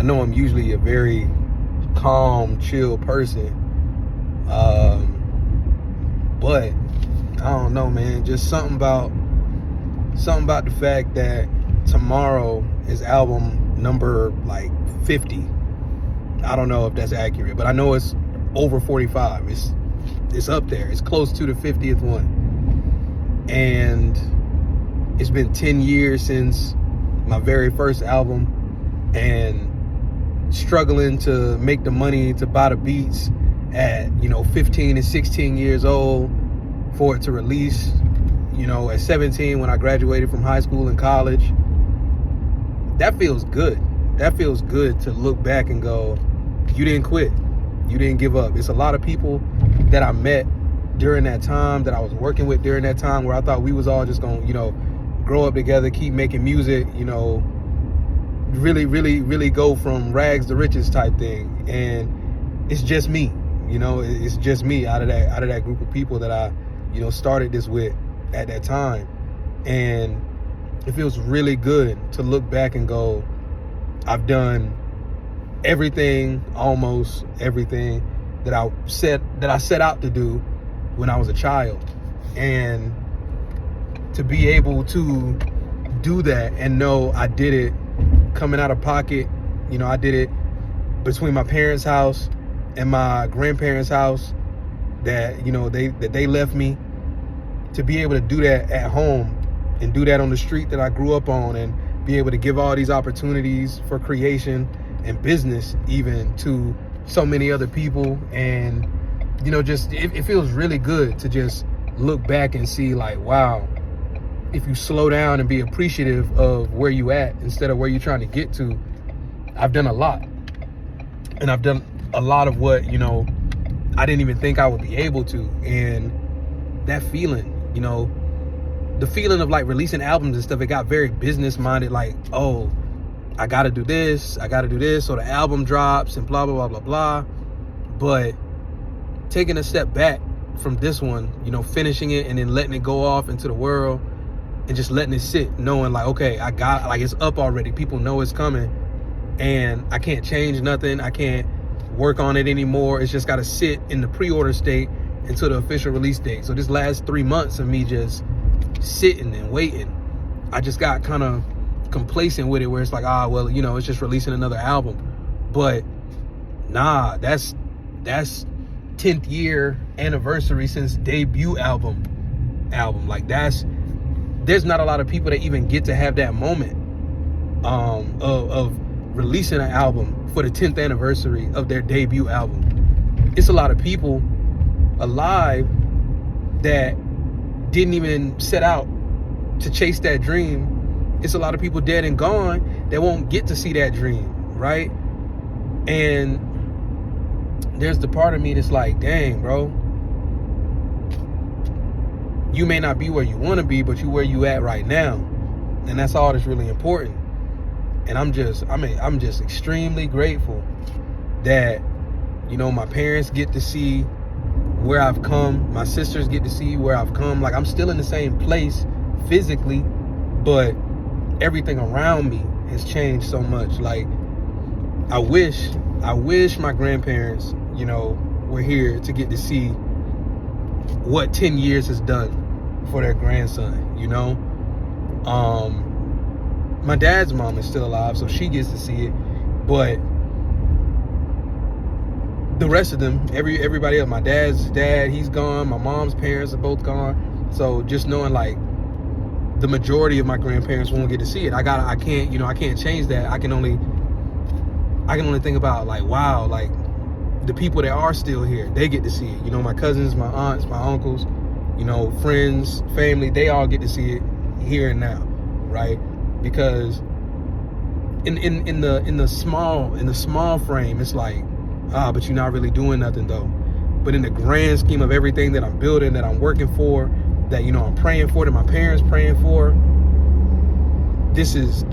I know I'm usually a very calm, chill person. But I don't know, man. Just something about the fact that tomorrow is album number like 50. I don't know if that's accurate, but I know it's over 45. It's up there. It's close to the 50th one. And it's been 10 years since my very first album, and struggling to make the money to buy the beats at 15 and 16 years old for it to release at 17 when I graduated from high school and college. That feels good. That feels good to look back and go, you didn't quit, you didn't give up. It's a lot of people that I met during that time, that I was working with during that time, where I thought we was all just gonna grow up together, keep making music, really, really, really go from rags to riches type thing. And it's just me, it's just me out of that group of people that I, started this with at that time. And it feels really good to look back and go, I've done everything, almost everything that I set out to do when I was a child. And to be able to do that and know I did it coming out of pocket, I did it between my parents' house and my grandparents' house, that they left me, to be able to do that at home and do that on the street that I grew up on, and be able to give all these opportunities for creation and business even to so many other people. And just it feels really good to just look back and see, like, wow, if you slow down and be appreciative of where you at instead of where you're trying to get to. I've done a lot, and I've done a lot of what I didn't even think I would be able to. And that feeling, the feeling of like releasing albums and stuff, it got very business minded, like, oh, I gotta do this, so the album drops and blah, blah, blah, blah, blah. But taking a step back from this one, finishing it and then letting it go off into the world and just letting it sit, knowing like, okay, it's up already. People know it's coming, and I can't change nothing. I can't work on it anymore. It's just gotta sit in the pre-order state until the official release date. So this last 3 months of me just sitting and waiting, I just got kind of complacent with it, where it's like, it's just releasing another album. But nah, that's 10th year anniversary since debut album. Like, there's not a lot of people that even get to have that moment of releasing an album for the 10th anniversary of their debut album. It's a lot of people alive that didn't even set out to chase that dream. It's a lot of people dead and gone that won't get to see that dream, right? And there's the part of me that's like, dang, bro, you may not be where you want to be, but you where you at right now. And that's all that's really important. And I'm just extremely grateful that, my parents get to see where I've come. My sisters get to see where I've come. Like, I'm still in the same place physically, but everything around me has changed so much. Like, I wish my grandparents, were here to get to see what 10 years has done for their grandson, My dad's mom is still alive, so she gets to see it. But the rest of them, everybody else, my dad's dad, he's gone. My mom's parents are both gone. So just knowing, like, the majority of my grandparents won't get to see it. I can't change that. I can only think about, like, wow, like, the people that are still here, they get to see it. My cousins, my aunts, my uncles, friends, family, they all get to see it here and now, right? Because in the small frame, it's like, but you're not really doing nothing though. But in the grand scheme of everything that I'm building, that I'm working for, that I'm praying for, that my parents praying for, this is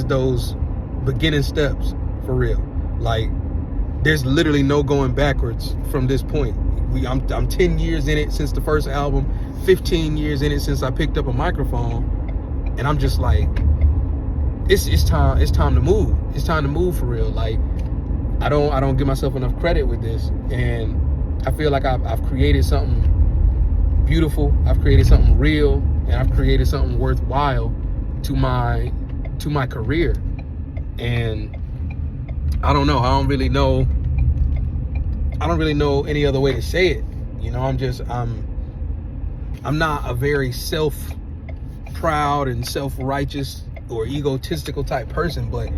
those beginning steps for real. Like, there's literally no going backwards from this point. I'm 10 years in it since the first album, 15 years in it since I picked up a microphone, and I'm just like, it's time to move. It's time to move for real. Like, I don't give myself enough credit with this, and I feel like I've created something beautiful. I've created something real, and I've created something worthwhile to my career. And I don't know. I don't really know any other way to say it. You know, I'm not a very self-proud and self-righteous or egotistical type person, but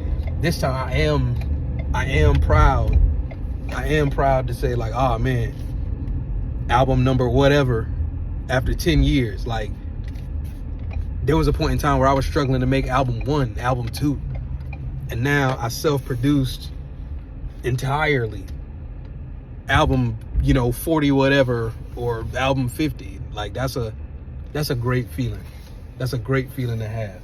this time I am proud. I am proud to say, like, oh man, album number whatever after 10 years. Like, there was a point in time where I was struggling to make album 1, album 2, and now I self-produced entirely album, 40 whatever, or album 50. Like, that's a great feeling. That's a great feeling to have.